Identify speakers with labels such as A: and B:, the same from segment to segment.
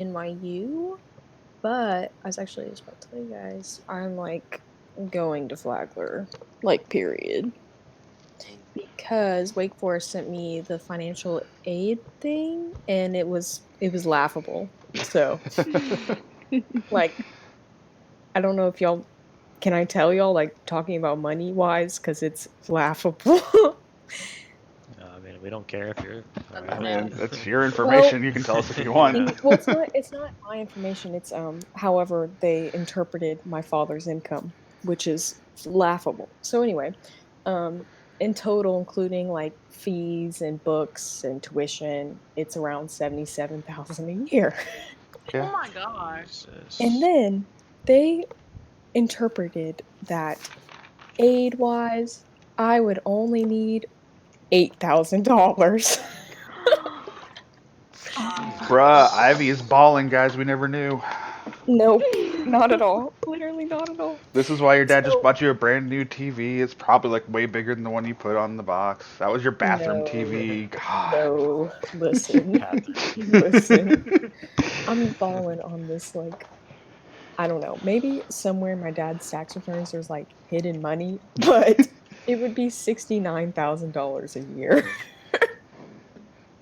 A: NYU, but I was actually just about to tell you guys, I'm like going to Flagler, like period, because Wake Forest sent me the financial aid thing, and it was laughable. So like, I don't know if y'all can I tell y'all like talking about money wise because it's laughable.
B: I mean, we don't care if you're all
C: I
B: right.
C: mean, it's your
A: Well,
C: information. You can tell us if you want.
A: well, it's not my information. It's however they interpreted my father's income, which is laughable. So anyway, um, in total, including like fees and books and tuition, it's around 77,000 a year.
C: Yeah.
D: Oh my gosh.
A: And
B: Jesus.
A: then they interpreted that aid wise, I would only need $8,000.
C: Bruh, Ivy is balling, guys. We never knew.
A: Nope, not at all. Literally not at all.
C: This is why your dad just
A: So
C: bought you a brand new TV. It's probably like way bigger than the one you put on the box. That was your bathroom
A: no,
C: TV. God.
A: no. Listen,
B: Bathroom
A: listen.
B: TV.
A: I'm following on this like I don't know. Maybe somewhere in my dad's tax returns there's like hidden money, but it would be $69,000 a year.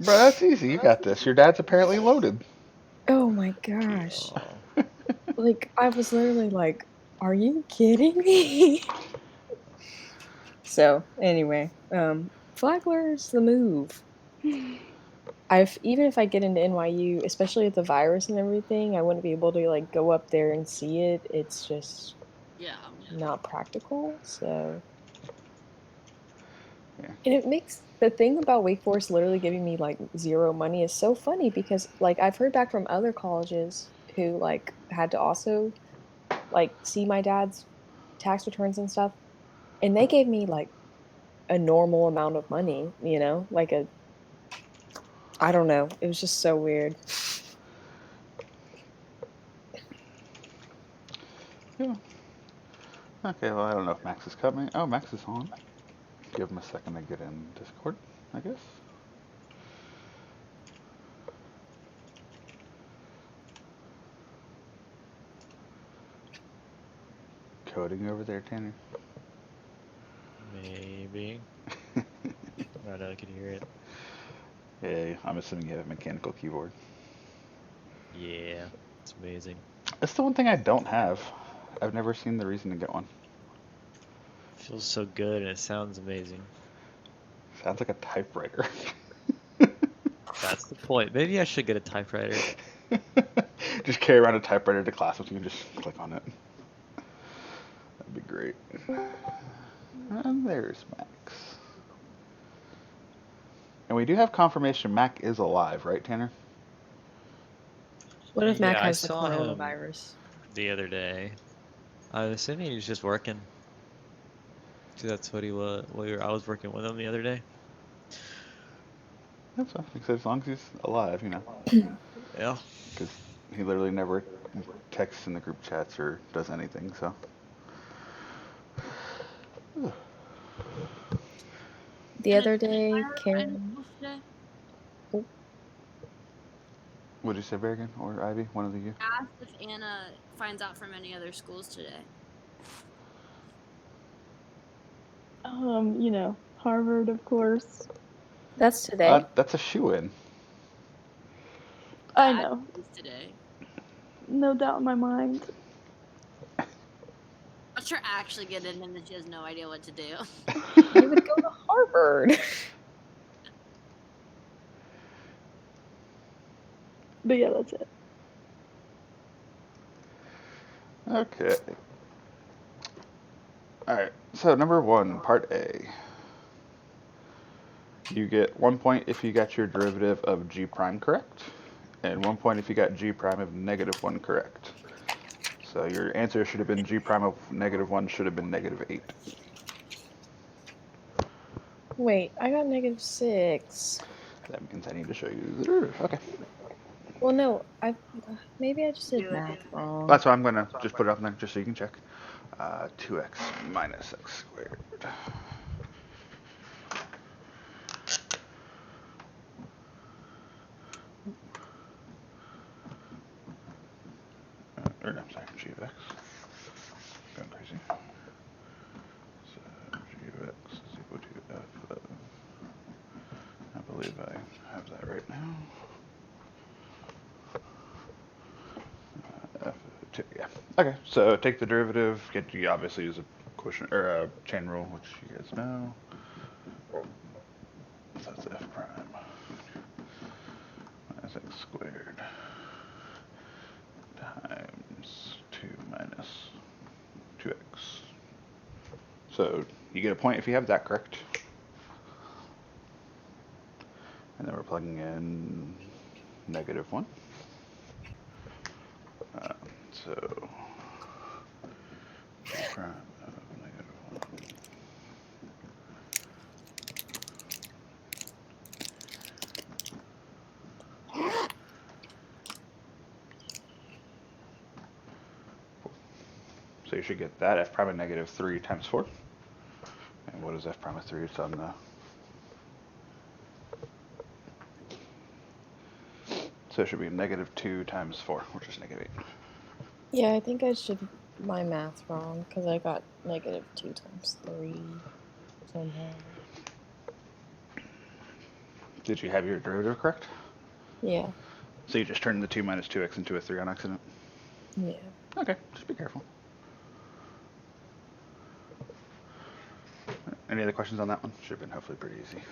C: Bruh, that's easy. You got this. Your dad's apparently loaded.
A: Oh my gosh.
B: Oh,
A: Like I was literally like, "Are you kidding me?" So, anyway, Flagler's the move. I've even if I get into NYU, especially with the virus and everything, I wouldn't be able to like go up there and see it. It's just
D: Yeah.
A: not practical. So,
C: Yeah.
A: and it makes the thing about Wake Forest literally giving me like zero money is so funny because like I've heard back from other colleges who like had to also like see my dad's tax returns and stuff, and they gave me like a normal amount of money, like a I don't know. It was just so weird.
C: Yeah. Okay, well, I don't know if Max is coming. Oh, Max is on. Give him a second to get in Discord, I guess. Coding over there, Tanner.
B: maybe. Right, I could hear it.
C: Yeah, I'm assuming you have a mechanical keyboard.
B: Yeah, it's amazing.
C: That's the one thing I don't have. I've never seen the reason to get one.
B: Feels so good and it sounds amazing.
C: Sounds like a typewriter.
B: That's the point. Maybe I should get a typewriter.
C: Just carry around a typewriter to class with you and just click on it. That'd be great. And there's Max. And we do have confirmation Mac is alive, right, Tanner?
A: What if Mac
B: Yeah, I
A: has the
B: saw him
A: coronavirus?
B: the other day. I was assuming he was just working. So that's what he was. I was working with him the other day.
C: That's fine. Because as long as he's alive,
B: Yeah.
C: Because he literally never texts in the group chats or does anything, so.
A: The
D: Anna,
A: other
D: did you
A: day,
D: hire any
A: Karen.
D: schools today?
A: Oh,
C: Would you say Bergen or Ivy? One of the you?
D: Ask if Anna finds out from any other schools today.
E: Harvard, of course.
A: that's today.
C: That's a shoe in.
E: I
D: That
E: know.
D: is today.
E: No doubt in my mind.
D: Watch her actually get in and then she has no idea what to do.
A: You would go to Harvard.
E: But yeah, that's it.
C: Okay. Alright, so number one, part A. You get 1 point if you got your derivative of g prime correct, and 1 point if you got g prime of -1 correct. So your answer should have been g prime of -1 should have been -8.
A: Wait, I got -6.
C: That means I need to show you the derivative. Okay.
A: Well, no, I maybe I just did
D: Do it.
A: math wrong.
C: That's why I'm going to just put it up there just so you can check. 2x minus x squared. or I'm sorry, g of x. Going crazy. So g of x is equal to f of, I believe I have that right now. F of 2, yeah. Okay, so take the derivative, you obviously use a quotient, or a chain rule, which you guys know. So that's f prime minus x squared times 2 minus 2x. So you get a point if you have that correct. And then we're plugging in -1. So g prime of -1. So you should get that f prime of -3 times 4. And what is f prime of 3? It's on the... So it should be -2 times 4, which is -8.
A: Yeah, I think I should my math wrong because I got -2 times 3 somehow.
C: Did you have your derivative correct?
A: Yeah.
C: So you just turned the 2 minus 2x into a 3 on accident?
A: Yeah.
C: Okay, just be careful. Any other questions on that one? Should have been hopefully pretty easy.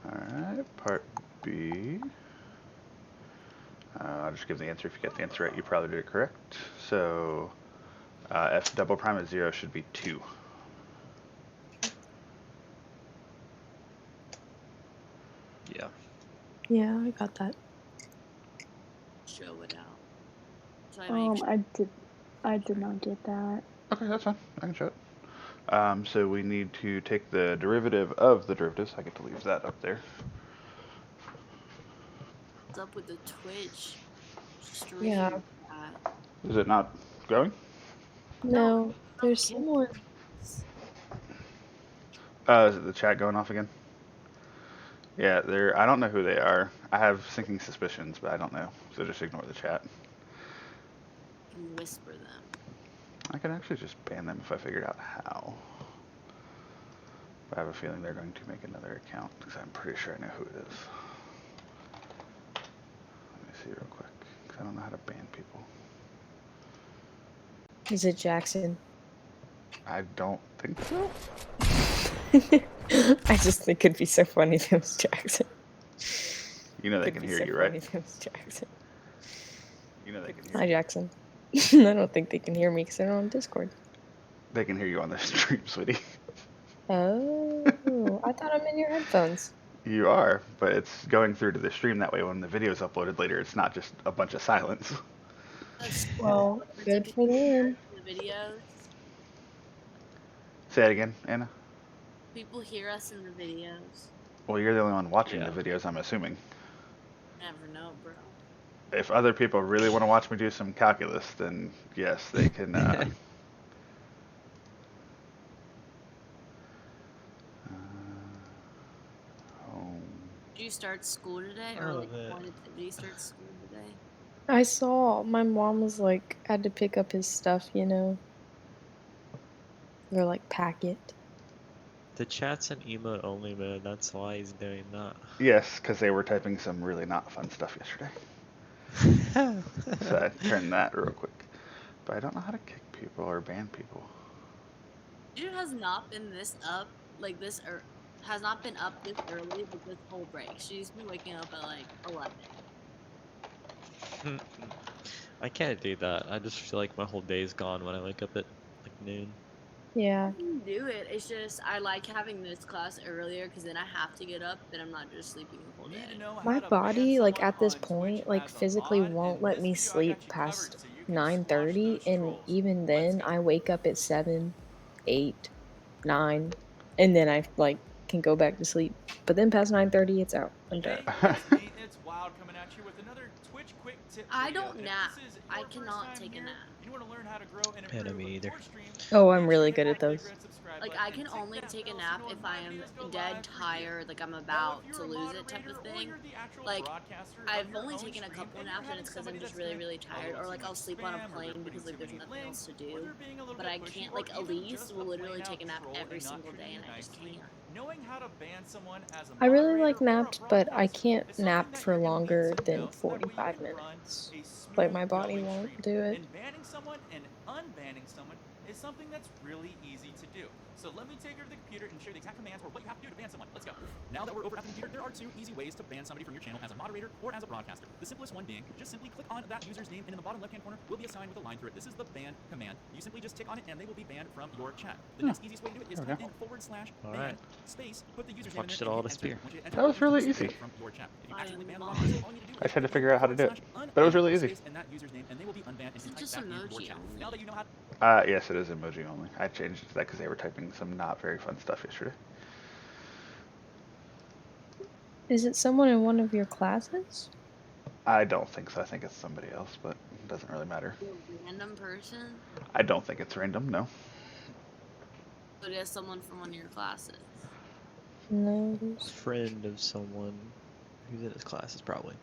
C: Alright, part B. I'll just give the answer. If you get the answer right, you probably did it correct. So f double prime of 0 should be 2.
B: Yeah.
A: Yeah, I got that.
D: Show it out. So I make
E: I did not get that.
C: Okay, that's fine. I can show it. So we need to take the derivative of the derivatives. I get to leave that up there.
D: what's up with the Twitch stream.
A: Yeah.
D: Chat.
C: Is it not going?
A: No, there's
D: Okay.
A: someone.
C: Is it the chat going off again? Yeah, I don't know who they are. I have sinking suspicions, but I don't know. So just ignore the chat.
D: And whisper them.
C: I can actually just ban them if I figured out how. But I have a feeling they're going to make another account because I'm pretty sure I know who it is. Let me see real quick because I don't know how to ban people.
A: Is it Jackson?
C: I don't think so.
A: I just think it'd be so funny if it was Jackson.
C: You know they
A: It'd
C: can
A: be
C: hear
A: so
C: you,
A: funny
C: right?
A: if it was Jackson.
C: You know they can hear
A: Hi,
C: you.
A: Jackson. I don't think they can hear me because they're on Discord.
C: They can hear you on the stream, sweetie.
A: Oh, I thought I'm in your headphones.
C: You are, but it's going through to the stream that way when the video's uploaded later. It's not just a bunch of silence.
A: Well, good for them.
D: The videos.
C: Say it again, Anna.
D: People hear us in the videos.
C: Well, you're the only one watching
B: Yeah.
C: the videos, I'm assuming.
D: Never know, bro.
C: If other people really want to watch me do some calculus, then yes, they can. Home.
D: Did you start school today, or like did you start school today?
A: I saw my mom was like, had to pick up his stuff, you know? Or like pack it.
B: The chat's an emote only mode, that's why he's doing that.
C: Yes, because they were typing some really not fun stuff yesterday. So I turned that real quick. But I don't know how to kick people or ban people.
D: It has not been this up, like this, or has not been up this early, but this whole break. She's been waking up at like 11.
B: I can't do that. I just feel like my whole day's gone when I wake up at like noon.
A: Yeah.
D: I can do it. It's just I like having this class earlier because then I have to get up, then I'm not just sleeping the whole day.
A: My body, like at this point, like physically won't let me sleep past 9:30, and even then, I wake up at 7, 8, 9, and then I like can go back to sleep. But then past 9:30, it's out. I'm done.
D: I don't nap. I cannot take a nap.
B: Yeah, no, me either.
A: Oh, I'm really good at those.
D: Like I can only take a nap if I am dead tired, like I'm about to lose it type of thing. Like I've only taken a couple naps and it's because I'm just really, really tired. Or like I'll sleep on a plane because like there's nothing else to do. But I can't like Elise will literally take a nap every single day and I just can't.
A: I really like naps, but I can't nap for longer than 45 minutes. Like, my body won't do it.
B: All right. Watched it all disappear.
C: That was really easy.
D: I am lost.
C: I just had to figure out how to do it. But it was really easy.
D: Is it just emoji only?
C: Yes, it is emoji only. I changed it to that because they were typing some not very fun stuff yesterday.
A: Is it someone in one of your classes?
C: I don't think so. I think it's somebody else, but it doesn't really matter.
D: A random person?
C: I don't think it's random, no.
D: But it is someone from one of your classes.
A: No.
B: Friend of someone who's in his classes, probably.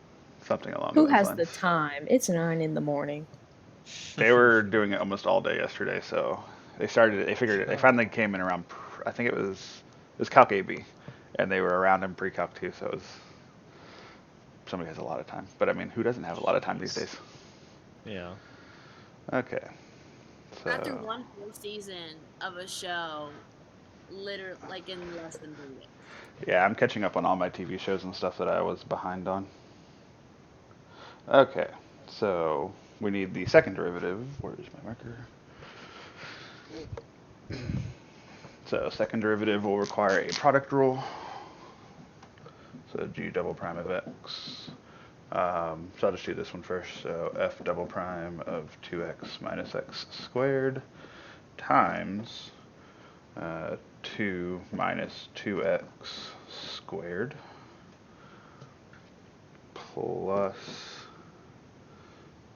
C: Something along
A: Who
C: those
A: has
C: lines.
A: the time? It's 9 in the morning.
C: They were doing it almost all day yesterday, so they figured it, they finally came in around, I think it was Calc AB, and they were around in pre-calc too, so it was, somebody has a lot of time. But I mean, who doesn't have a lot of time these days?
B: Yeah.
C: Okay. So,
D: Got through one full season of a show, literally like in less than 3 days.
C: yeah, I'm catching up on all my TV shows and stuff that I was behind on. Okay, so we need the second derivative. Where is my marker? So second derivative will require a product rule. So g double prime of x. So I'll just do this one first. So f double prime of 2x minus x squared times 2 minus 2x squared plus,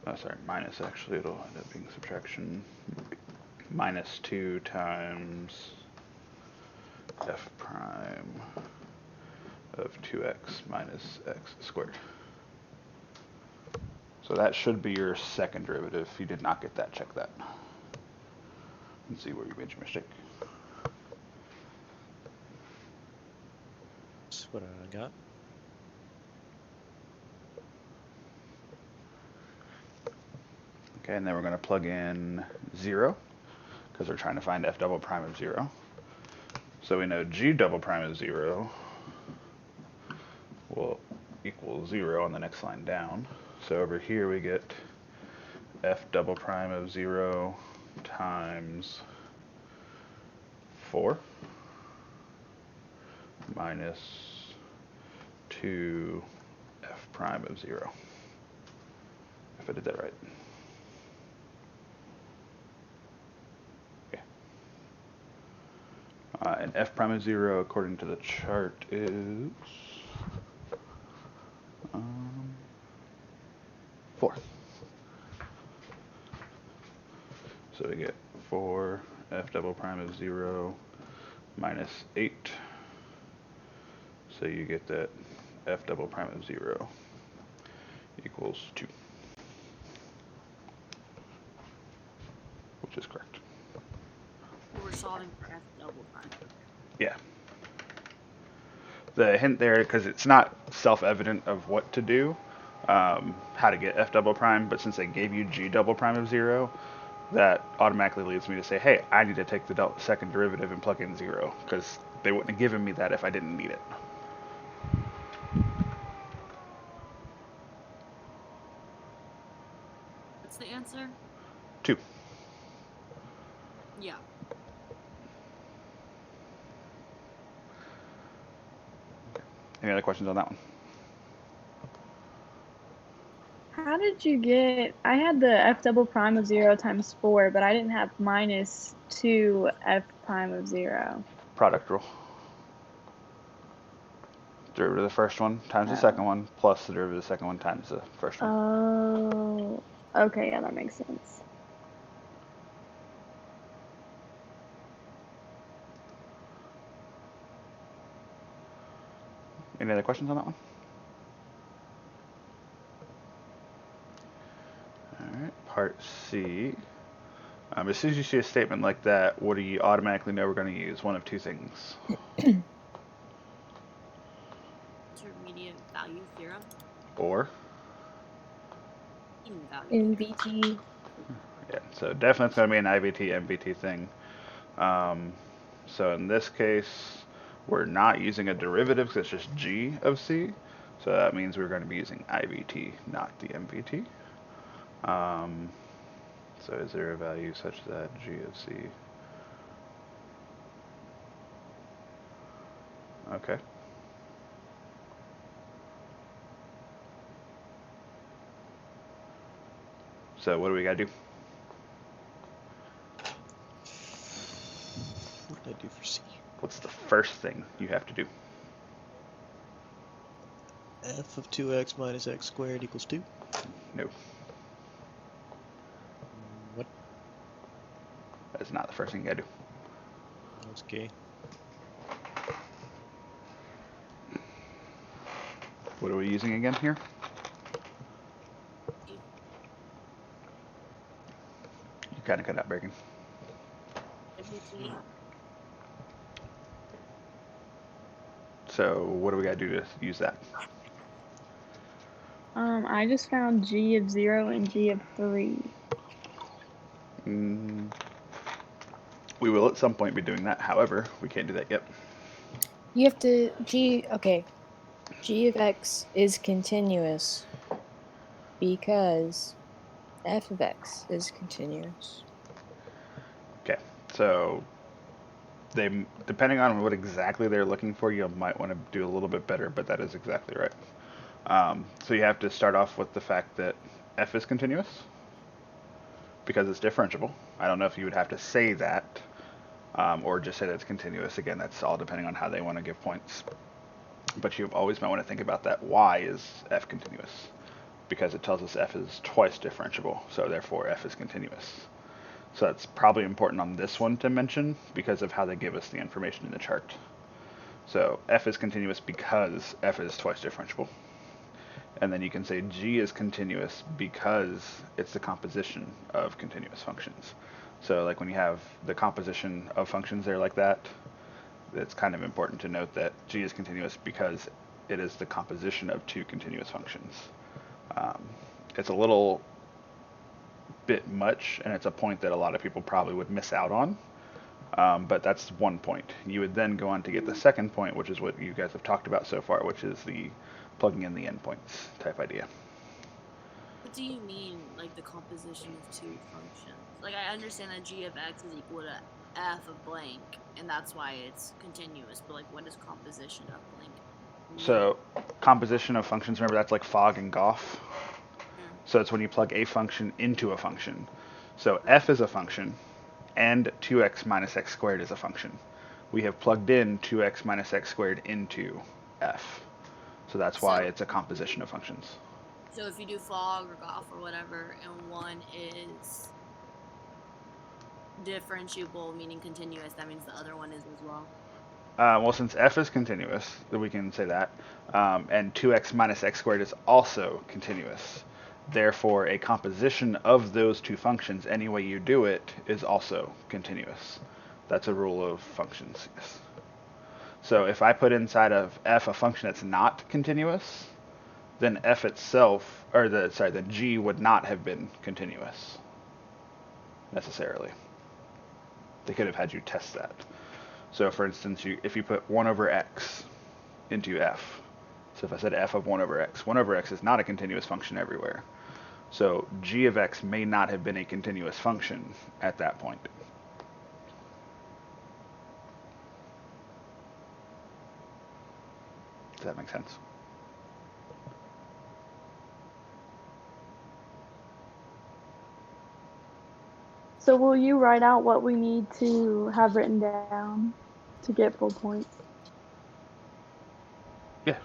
C: oh sorry, minus actually, it'll end up being subtraction, minus 2 times f prime of 2x minus x squared. So that should be your second derivative. If you did not get that, check that. And see where you made your mistake.
B: That's what I got.
C: Okay, and then we're going to plug in 0, because we're trying to find f double prime of 0. So we know g double prime of 0 will equal 0 on the next line down. So over here we get f double prime of 0 times 4 minus 2 f prime of 0. If I did that right. Okay. And f prime of 0 according to the chart is 4. So we get 4 f double prime of 0 minus 8. So you get that f double prime of 0 equals 2, which is correct.
D: We're solving for f double prime.
C: Yeah. The hint there, because it's not self-evident of what to do, how to get f double prime, but since they gave you g double prime of 0, that automatically leads me to say, hey, I need to take the second derivative and plug in 0, because they wouldn't have given me that if I didn't need it.
D: What's the answer?
C: 2.
D: Yeah.
C: Any other questions on that one?
E: How did you get? I had the f double prime of 0 times 4, but I didn't have minus 2 f prime of 0.
C: Product rule. Derivative of the first one times the second one plus the derivative of the second one times the first one.
E: Oh, okay, yeah, that makes sense.
C: Any other questions on that one? All right, part C. As soon as you see a statement like that, what do you automatically know we're going to use? One of two things.
D: Intermediate value theorem.
C: Or?
D: Mean value theorem.
A: MVT.
C: Yeah, so definitely it's going to be an IVT, MVT thing. So in this case, we're not using a derivative because it's just g of c. So that means we're going to be using IVT, not the MVT. So is there a value such that g of c? Okay. So what do we got to do?
B: What did I do for C?
C: What's the first thing you have to do?
B: F of 2x minus x squared equals 2?
C: No,
B: What?
C: that's not the first thing you got to do.
B: Okay.
C: What are we using again here?
D: G.
C: You kind of cut out, Bacon.
D: MVT.
C: So what do we got to do to use that?
E: I just found G of 0 and G of 3.
C: We will at some point be doing that. However, we can't do that yet.
A: You have to okay. G of x is continuous because f of x is continuous.
C: Okay, so they, depending on what exactly they're looking for, you might want to do a little bit better, but that is exactly right. So you have to start off with the fact that f is continuous because it's differentiable. I don't know if you would have to say that or just say that it's continuous. Again, that's all depending on how they want to give points. But you always might want to think about that. Why is f continuous? Because it tells us f is twice differentiable, so therefore f is continuous. So that's probably important on this one to mention because of how they give us the information in the chart. So f is continuous because f is twice differentiable. And then you can say g is continuous because it's the composition of continuous functions. So like when you have the composition of functions there like that, it's kind of important to note that g is continuous because it is the composition of two continuous functions. It's a little bit much, and it's a point that a lot of people probably would miss out on. But that's one point. You would then go on to get the second point, which is what you guys have talked about so far, which is the plugging in the endpoints type idea.
D: What do you mean, like the composition of two functions? Like I understand that g of x is equal to f of blank, and that's why it's continuous. But like, what is composition of blank mean?
C: So composition of functions, remember that's like fog and Goff. So it's when you plug a function into a function. So f is a function, and 2x minus x squared is a function. We have plugged in 2x minus x squared into f. So that's why it's a composition of functions.
D: So if you do fog or Goff or whatever, and one is differentiable, meaning continuous, that means the other one is as well.
C: Well, since f is continuous, then we can say that, and 2x minus x squared is also continuous. Therefore, a composition of those two functions, any way you do it, is also continuous. That's a rule of functions, yes. So if I put inside of f a function that's not continuous, then f itself, or the g would not have been continuous, necessarily. They could have had you test that. So for instance, if you put 1 over x into f, so if I said f of 1 over x is not a continuous function everywhere. So g of x may not have been a continuous function at that point. Does that make sense?
E: So will you write out what we need to have written down to get full points?
C: Yeah.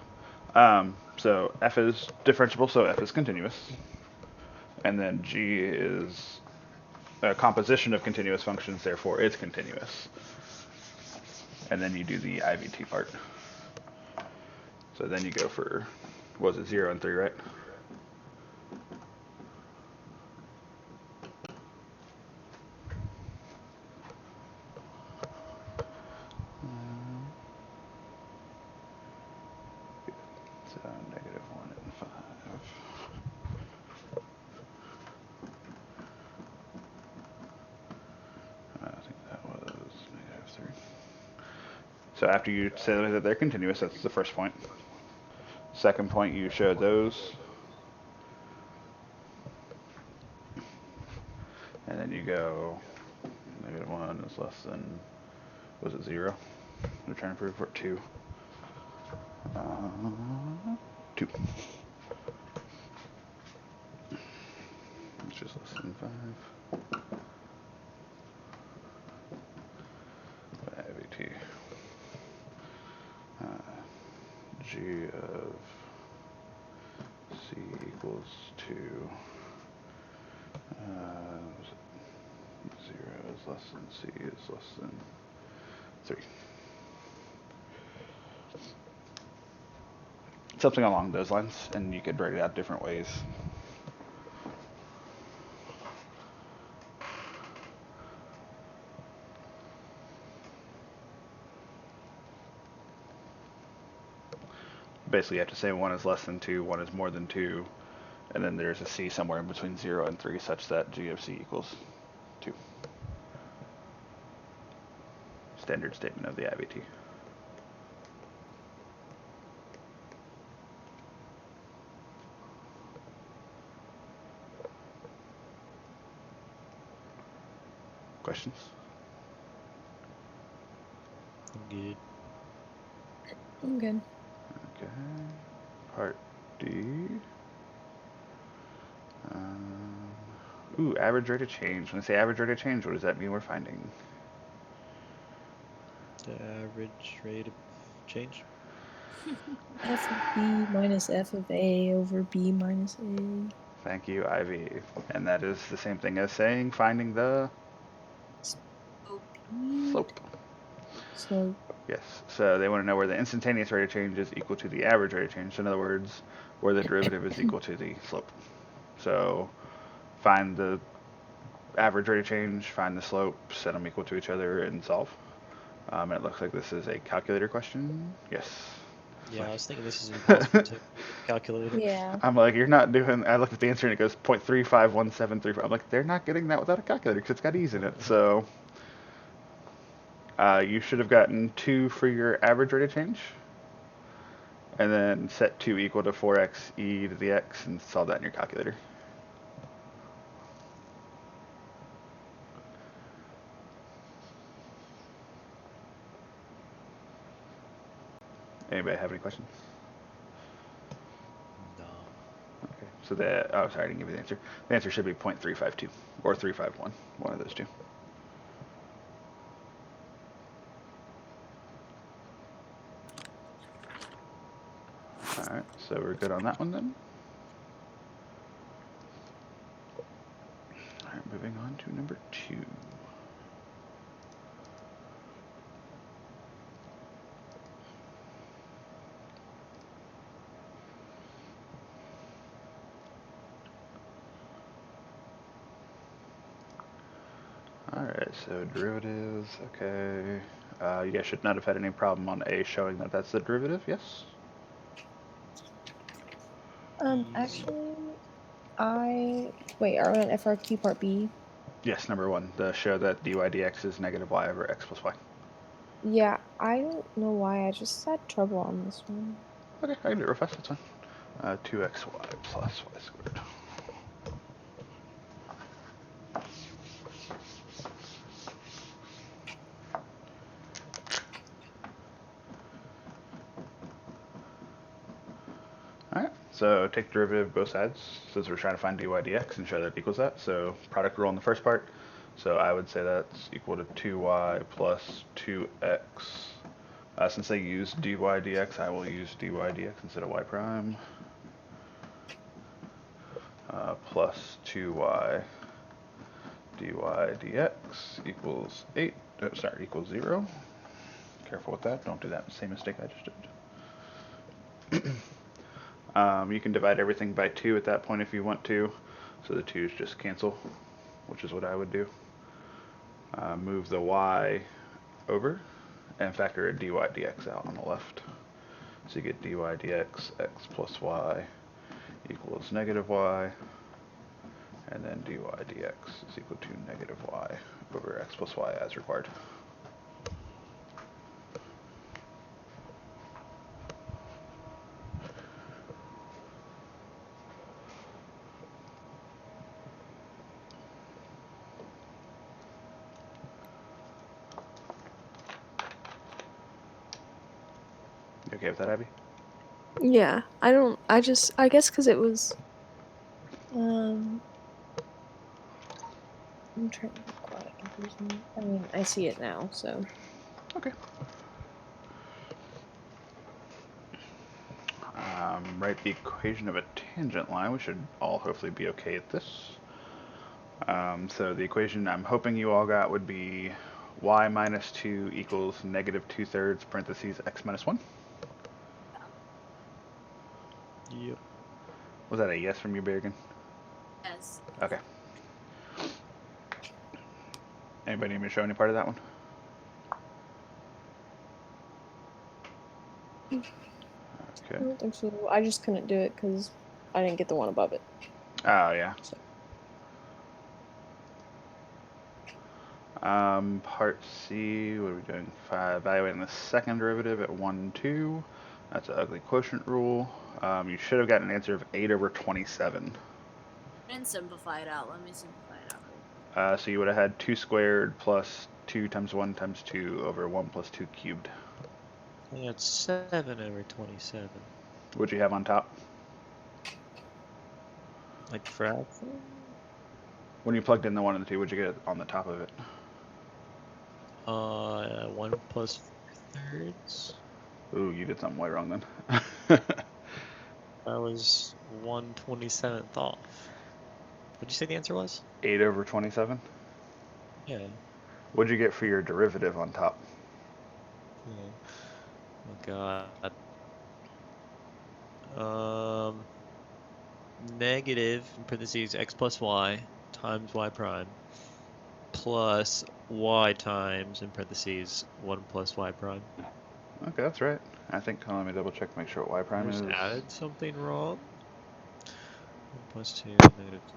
C: So f is differentiable, so f is continuous. And then g is a composition of continuous functions, therefore it's continuous. And then you do the IVT part. So then you go for, what was it, 0 and 3, right? So negative 1 and 5. I think that was negative 3. So after you say that they're continuous, that's the first point. Second point, you show those. And then you go negative 1 is less than, was it 0? We're trying to prove for 2. 2. It's just less than 5. ABT. G of C equals 2. 0 is less than C is less than 3. Something along those lines, and you could write it out different ways. Basically, you have to say 1 is less than 2, 1 is more than 2, and then there's a C somewhere in between 0 and 3 such that G of C equals 2. Standard statement of the IVT. Questions?
B: I'm good.
A: I'm good.
C: Okay. Part D. Ooh, average rate of change. When I say average rate of change, what does that mean we're finding?
B: The average rate of change.
A: F of B minus F of A over B minus A.
C: Thank you, Ivy. And that is the same thing as saying finding the slope.
A: Slope.
C: Yes. So they want to know where the instantaneous rate of change is equal to the average rate of change. So in other words, where the derivative is equal to the slope. So find the average rate of change, find the slope, set them equal to each other, and solve. And it looks like this is a calculator question. Yes.
B: Yeah, I was thinking this is impossible to calculate it.
A: Yeah.
C: I'm like, you're not doing. I look at the answer and it goes 0.351735. I'm like, they're not getting that without a calculator because it's got e's in it. So you should have gotten 2 for your average rate of change, and then set 2 equal to 4x e to the x and solve that in your calculator. Anybody have any questions?
B: No.
C: Okay. So the oh sorry, I didn't give you the answer. The answer should be 0.352 or 351, one of those two. All right, so we're good on that one then. All right, moving on to number 2. Alright, so derivatives, okay. You guys should not have had any problem on A showing that that's the derivative, yes?
A: Actually, wait, are we on FRQ part B?
C: Yes, number 1, the show that dy dx is negative y over x plus y.
A: Yeah, I don't know why, I just had trouble on this one.
C: Okay, I can do it real fast, that's fine. 2xy plus y squared. Alright, so take derivative of both sides, since we're trying to find dy dx and show that it equals that. So product rule in the first part. So I would say that's equal to 2y plus 2x. Since they use dy dx, I will use dy dx instead of y prime. Plus 2y dy dx equals 8. Oh, sorry, equals 0. Careful with that. Don't do that same mistake I just did. You can divide everything by 2 at that point if you want to. So the 2's just cancel, which is what I would do. Move the y over and factor a dy dx out on the left. So you get dy dx x plus y equals negative y, and then dy dx is equal to negative y over x plus y as required. You okay with that, Abby?
A: Yeah, I guess because it was, I'm trying to think why it confused me. I mean, I see it now, so.
C: Okay. Write the equation of a tangent line. We should all hopefully be okay at this. So the equation I'm hoping you all got would be y minus 2 equals negative 2/3 parentheses x minus 1.
B: Yep.
C: Was that a yes from you, Berrigan?
D: Yes.
C: Okay. Anybody need me to show any part of that one?
A: I
C: Okay.
A: don't think so. I just couldn't do it because I didn't get the one above it.
C: Oh, yeah.
A: So.
C: Part C, what are we doing? Evaluating the second derivative at 1, 2. That's an ugly quotient rule. You should have gotten an answer of 8 over 27.
D: And simplify it out. Let me simplify it out really quick.
C: So you would have had 2 squared plus 2 times 1 times 2 over 1 plus 2 cubed.
B: I got 7 over 27.
C: What'd you have on top?
B: Like fraction?
C: When you plugged in the 1 and the 2, what'd you get on the top of it?
B: 1 plus 4/3.
C: Ooh, you did something way wrong then.
B: That was 1/27th off. What'd you say the answer was?
C: 8 over 27?
B: Yeah.
C: What'd you get for your derivative on top?
B: Oh, oh God. Negative, in parentheses, x plus y times y prime plus y times, in parentheses, 1 plus y prime.
C: Okay, that's right. I think, let me double check, make sure what y prime
B: I
C: is.
B: just added something wrong. 1 plus 2, negative 2.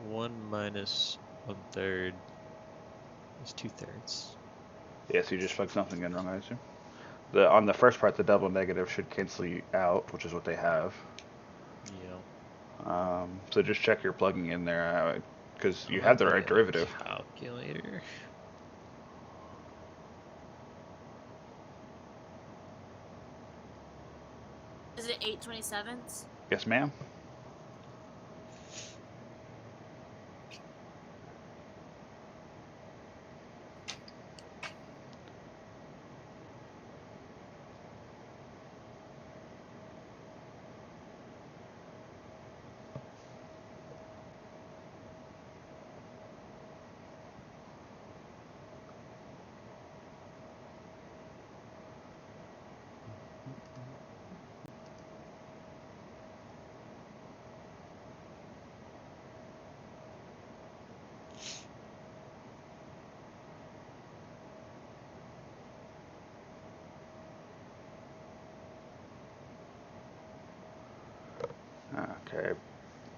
B: 1 minus 1/3 is 2/3.
C: Yeah, so you just plugged something in wrong, I assume. On the first part, the double negative should cancel you out, which is what they have.
B: Yeah.
C: So just check your plugging in there, because you have the right derivative.
B: Calculator.
D: Is it 8/27?
C: Yes, ma'am. Okay.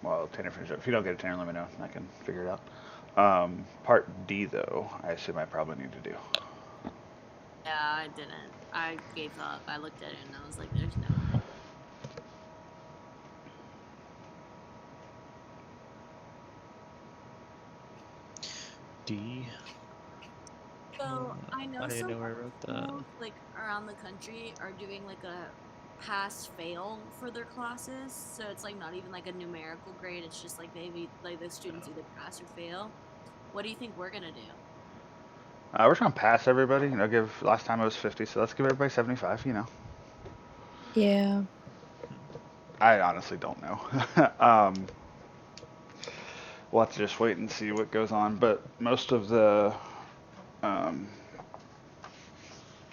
C: Well, Tanner finished up. If you don't get a Tanner, let me know. I can figure it out. Part D, though, I assume I probably need to do.
D: Yeah, I didn't. I gave up. I looked at it and I was like, there's no way.
B: D.
D: So I know
B: I didn't
D: some
B: know where I
D: other
B: wrote that.
D: schools, like around the country, are doing like a pass-fail for their classes. So it's like not even like a numerical grade. It's just like like the students either pass or fail. What do you think we're gonna do?
C: We're just gonna pass everybody. Last time it was 50, so let's give everybody 75.
A: Yeah.
C: I honestly don't know. We'll have to just wait and see what goes on. But most of the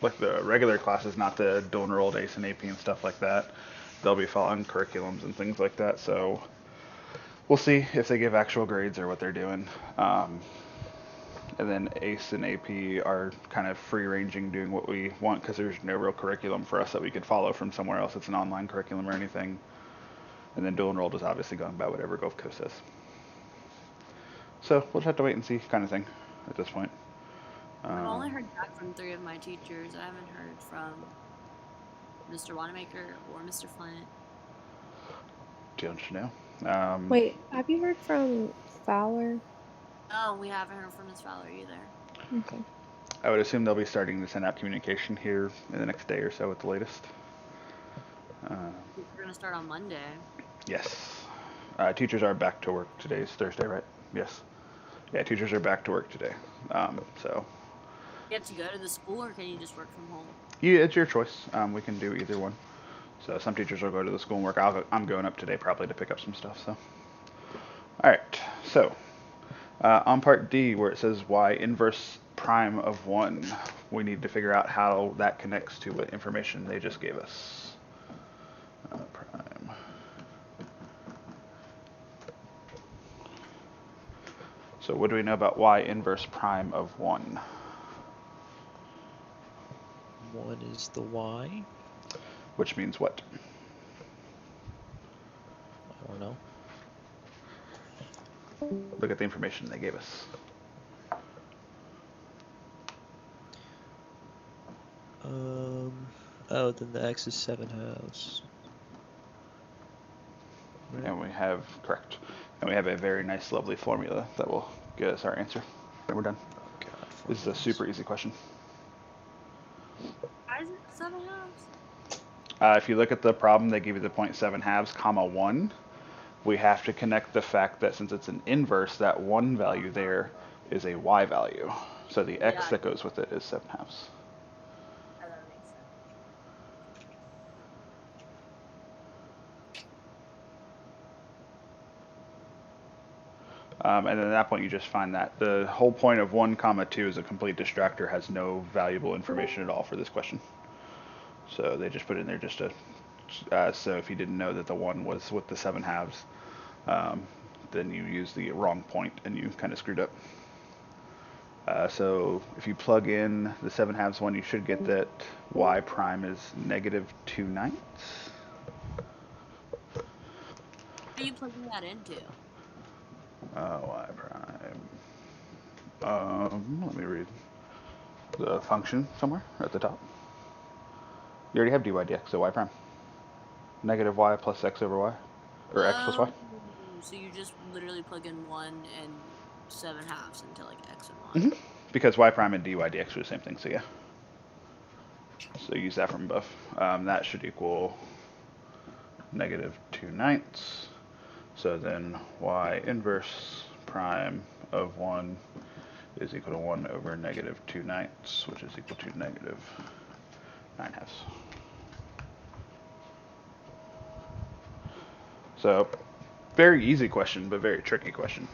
C: like the regular classes, not the dual enrolled ACE and AP and stuff like that. They'll be following curriculums and things like that. So we'll see if they give actual grades or what they're doing. And then ACE and AP are kind of free ranging, doing what we want because there's no real curriculum for us that we could follow from somewhere else. It's an online curriculum or anything. And then dual enrolled is obviously going by whatever Gulf Coast says. So we'll just have to wait and see, kind of thing, at this point.
D: I've only heard back from 3 of my teachers. I haven't heard from Mr. Wanamaker or Mr. Flint.
C: Do you want to know?
A: Wait, have you heard from Fowler?
D: No, we haven't heard from Miss Fowler either.
A: Okay.
C: I would assume they'll be starting to send out communication here in the next day or so at the latest.
D: We're going to start on Monday.
C: Yes. Teachers are back to work. Today's Thursday, right? Yes. Yeah, teachers are back to work today. So.
D: You have to go to the school, or can you just work from home?
C: Yeah, it's your choice. We can do either one. So some teachers will go to the school and work. I'm going up today probably to pick up some stuff. So. All right. So on part D, where it says y inverse prime of 1, we need to figure out how that connects to what information they just gave us. Prime. So what do we know about y inverse prime of 1?
B: 1 is the y.
C: Which means what?
B: I don't know.
C: Look at the information they gave us.
B: Oh, then the x is 7/2. Right.
C: And we have, correct. And we have a very nice, lovely formula that will get us our answer. And we're done.
B: Oh god.
C: This is a super easy question.
D: Why is it 7/2?
C: If you look at the problem, they give you the 0.7 comma 1. We have to connect the fact that since it's an inverse, that 1 value there is a y value. So the x that goes with it is 7/2.
D: Oh, that makes sense.
C: And then at that point, you just find that the whole point of 1 comma 2 is a complete distractor, has no valuable information at all for this question. So they just put it in there just to, so if you didn't know that the 1 was with the 7/2, then you used the wrong point and you kind of screwed up. So if you plug in the 7/2 one, you should get that y prime is -2/9.
D: What are you plugging that into?
C: Y prime. Let me read the function somewhere at the top. You already have dy dx, so y prime. -y plus x over y, or x plus y.
D: So you just literally plug in 1 and 7/2 into like x and y.
C: Because y prime and dy dx are the same thing, so yeah. So use that from above. That should equal -2/9. So then y inverse prime of 1 is equal to 1 over -2/9, which is equal to -9/2. So very easy question, but very tricky question.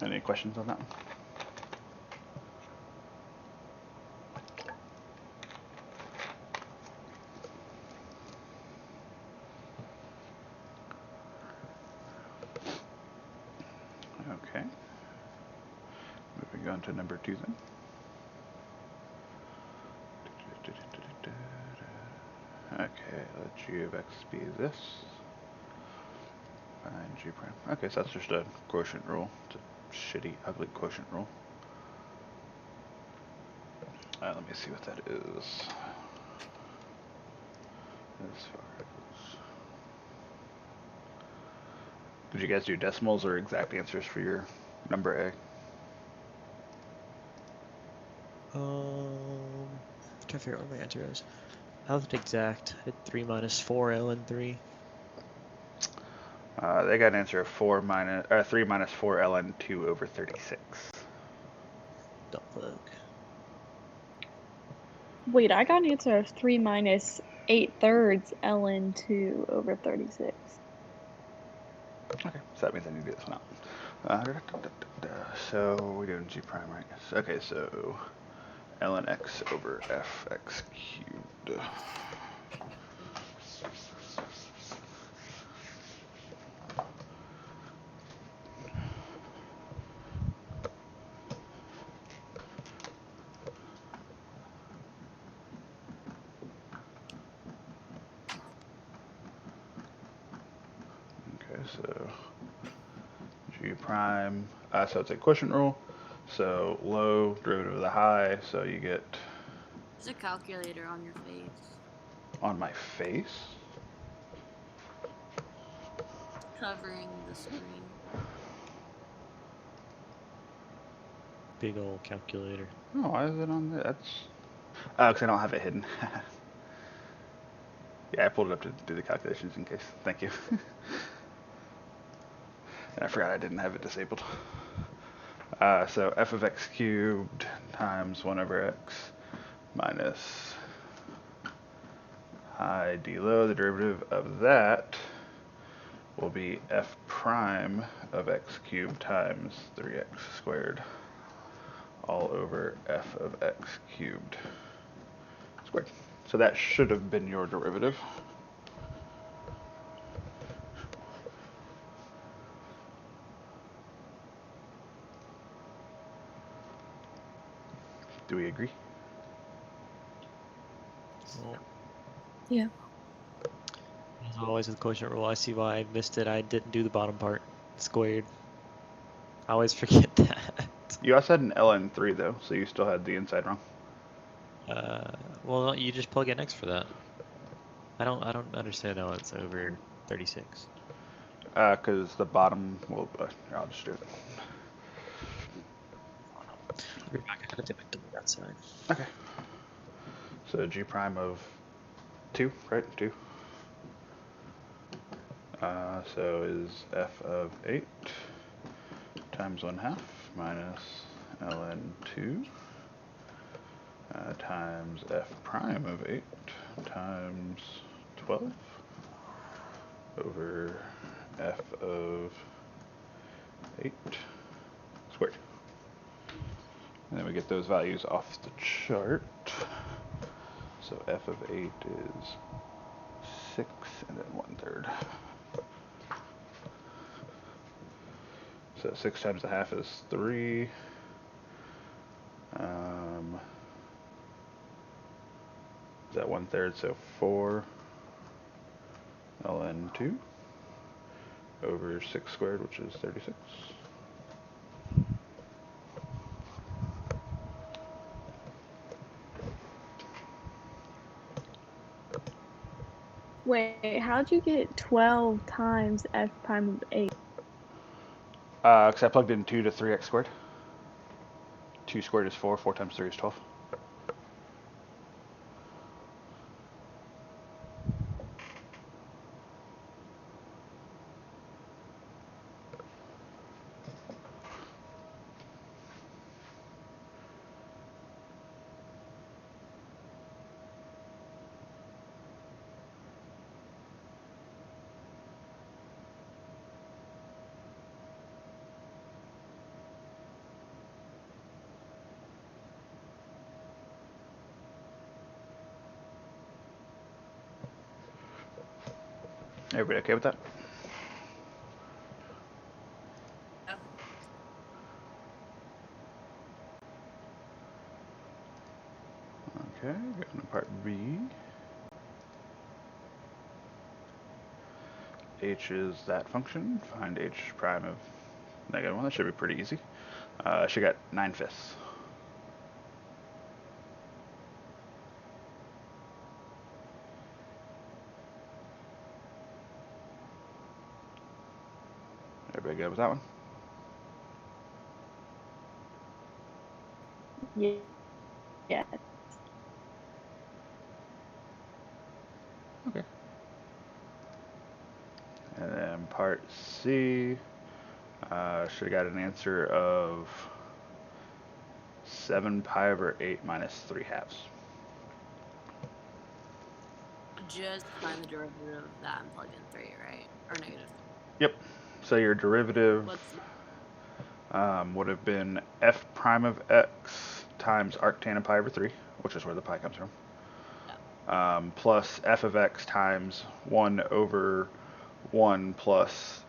C: Any questions on that one? Okay. Moving on to number 2 then. Okay, let g of x be this. Find g prime. Okay, so that's just a quotient rule. It's a shitty, ugly quotient rule. Let me see what that is. As far as... Did you guys do decimals or exact answers for your number A?
B: Trying to figure out what my answer is. How is it exact? I had 3 minus 4 ln 3.
C: They got an answer of 3 minus 4 ln 2 over 36.
B: Look.
E: Wait, I got an answer of 3 minus 8/3 ln 2 over 36.
C: Okay, so that means I need to do this one out. So we're doing g prime, right? Okay, so ln x over fx cubed. Okay, so g prime, so it's a quotient rule. So low derivative of the high, so you get
D: There's a calculator on your face.
C: on my face.
D: Covering the screen.
B: Big old calculator.
C: Oh, why is it on there? That's because I don't have it hidden. Yeah, I pulled it up to do the calculations in case. Thank you. And I forgot I didn't have it disabled. So f of x cubed times 1 over x minus high d low. The derivative of that will be f prime of x cubed times 3x squared all over f of x cubed squared. So that should have been your derivative. Do we agree?
B: Well,
A: Yeah.
B: as always with quotient rule, I see why I missed it. I didn't do the bottom part. Squared. I always forget that.
C: You also had an ln3 though, so you still had the inside wrong.
B: Well, you just plug in x for that. I don't understand how it's over 36.
C: Because the bottom will, I'll just do it.
B: I'll be back. I gotta dip into the outside.
C: Okay. So g prime of 2, right? 2. So is f of 8 times 1/2 minus ln 2 times f prime of 8 times 12 over f of 8 squared. And then we get those values off the chart. So f of 8 is 6 and then 1/3. So 6 times a half is 3. Is that 1/3? So 4 ln 2 over 6 squared, which is 36.
E: Wait, how'd you get 12 times f prime of 8?
C: Because I plugged in 2 to 3x squared. 2 squared is 4, 4 times 3 is 12. Everybody okay with that?
D: Yep.
C: Okay, going to part B. H is that function. Find h prime of -1. That should be pretty easy. She got 9/5. Everybody good with that one?
E: Yeah. Yeah.
C: Okay. And then part C, should have got an answer of 7 pi over 8 minus 3 halves.
D: Just find the derivative of that and plug in 3, right? Or negative 3.
C: Yep. So your derivative
D: What's
C: would have been f prime of x times arctan of pi over 3, which is where the pi comes from, plus f of x times 1 over 1 plus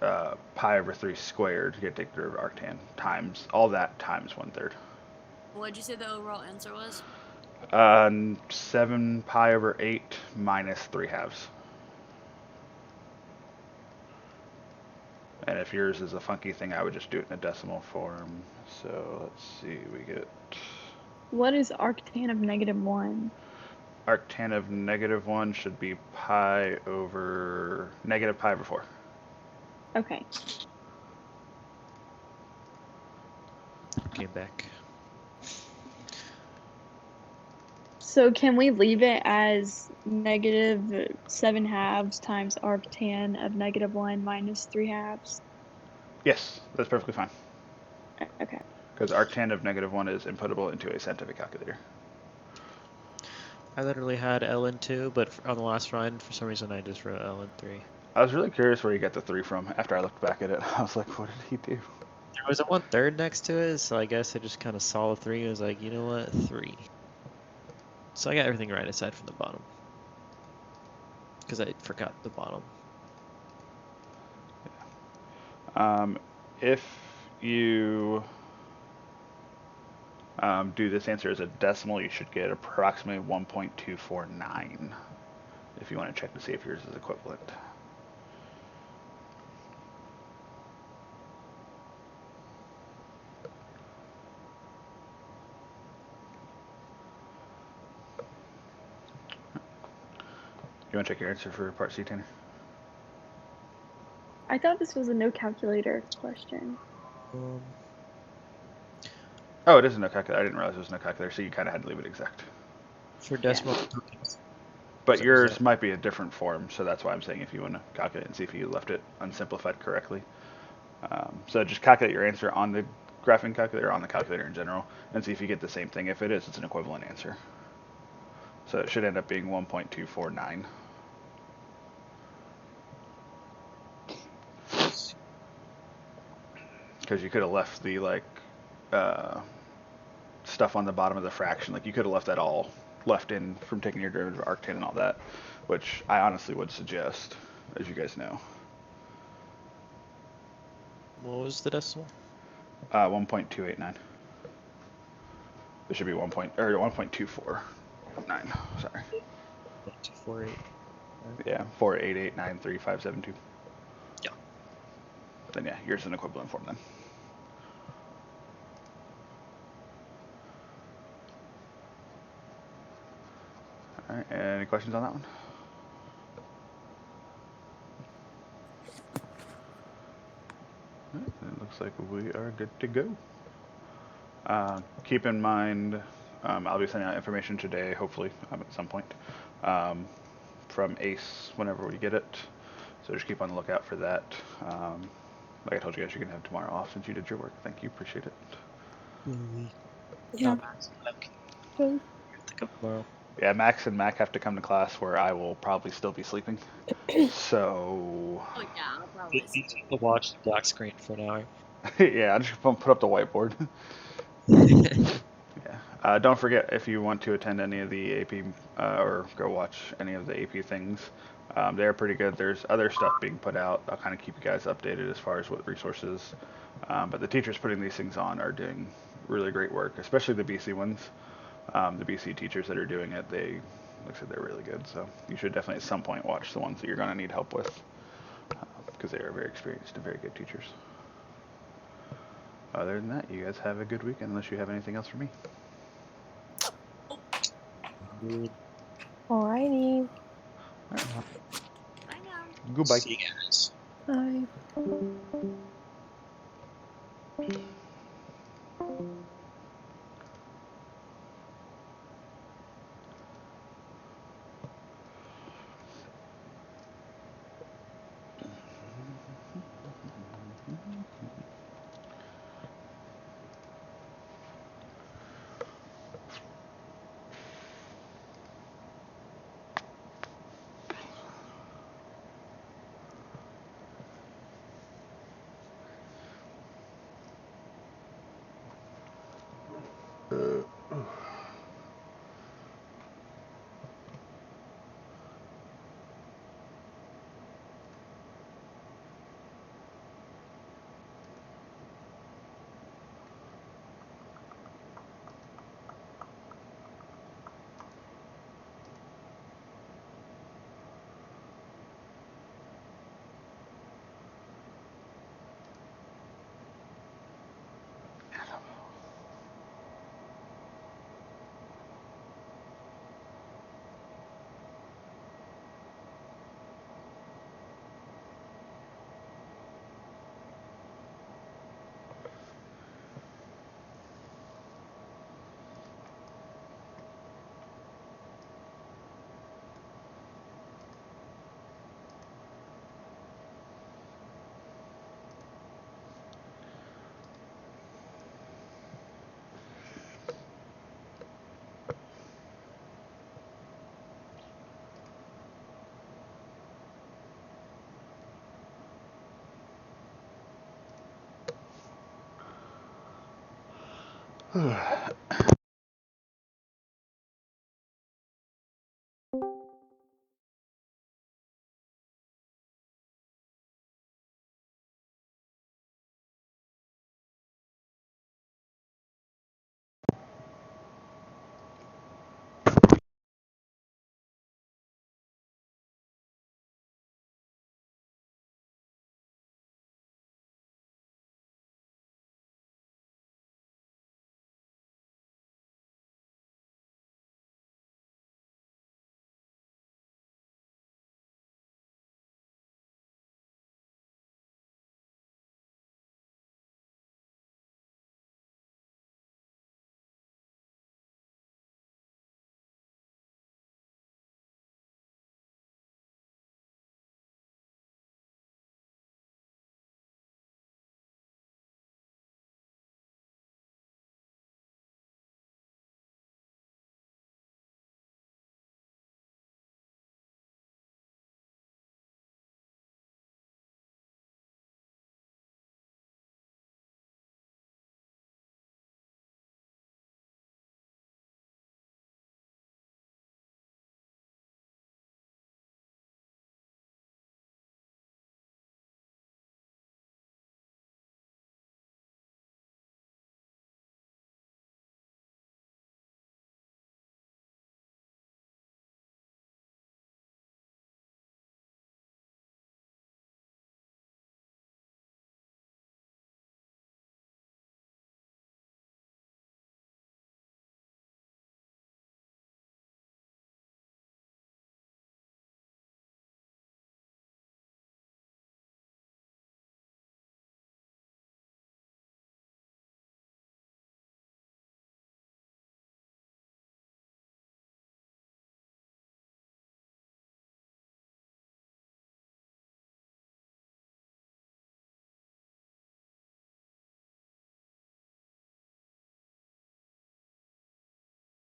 C: pi over 3 squared, you get to take the derivative of arctan, times, all that times 1/3.
D: What'd you say the overall answer was?
C: 7 pi over 8 minus 3 halves. And if yours is a funky thing, I would just do it in a decimal form. So let's see, we get...
E: What is arctan of -1?
C: Arctan of -1 should be pi over... negative pi over 4.
E: Okay.
B: Came back.
E: So can we leave it as -7/2 times arctan of -1 minus 3/2?
C: Yes, that's perfectly fine.
E: Okay.
C: Because arctan of -1 is inputable into a scientific calculator.
B: I literally had ln2, but on the last run, for some reason, I just wrote ln3.
C: I was really curious where you got the 3 from after I looked back at it. I was like, what did he do?
B: There was a 1/3 next to it, so I guess I just kind of saw a 3. I was like, you know what, 3. So I got everything right aside from the bottom. Because I forgot the bottom.
C: If you do this answer as a decimal, you should get approximately 1.249 if you want to check to see if yours is equivalent. You want to check your answer for part C, Tanner?
E: I thought this was a no calculator question.
C: Oh, it is a no calculator. I didn't realize it was no calculator, so you kind of had to leave it exact.
B: For decimal tokens.
C: But
B: So
C: yours might be a different form, so that's why I'm saying if you want to calculate and see if you left it unsimplified correctly. So just calculate your answer on the graphing calculator, on the calculator in general, and see if you get the same thing. If it is, it's an equivalent answer. So it should end up being 1.249. Because you could have left the stuff on the bottom of the fraction. Like you could have left that all left in from taking your derivative of arctan and all that, which I honestly would suggest, as you guys know.
B: What was the decimal?
C: 1.289. It should be 1.249. Sorry.
B: 248.
C: Yeah, 488935572.
B: Yeah.
C: Then yeah, yours is an equivalent form then. All right. Any questions on that one? All right, it looks like we are good to go. Keep in mind, I'll be sending out information today, hopefully, at some point, from ACE whenever we get it. So just keep on the lookout for that. Like I told you guys, you're going to have tomorrow off since you did your work. Thank you. Appreciate it.
A: Yeah. Okay.
B: Tomorrow.
C: Yeah, Max and Mac have to come to class where I will probably still be sleeping. So,
D: Oh yeah, I'll probably see.
B: To watch the black screen for an hour.
C: yeah, I'm just going to put up the whiteboard. Yeah. Don't forget, if you want to attend any of the AP or go watch any of the AP things, they're pretty good. There's other stuff being put out. I'll kind of keep you guys updated as far as what resources. But the teachers putting these things on are doing really great work, especially the BC ones. The BC teachers that are doing it, like I said, they're really good. So you should definitely at some point watch the ones that you're going to need help with, because they are very experienced and very good teachers. Other than that, you guys have a good weekend unless you have anything else for me.
A: Alrighty.
D: Bye now.
C: Goodbye.
B: See you guys.
A: Bye.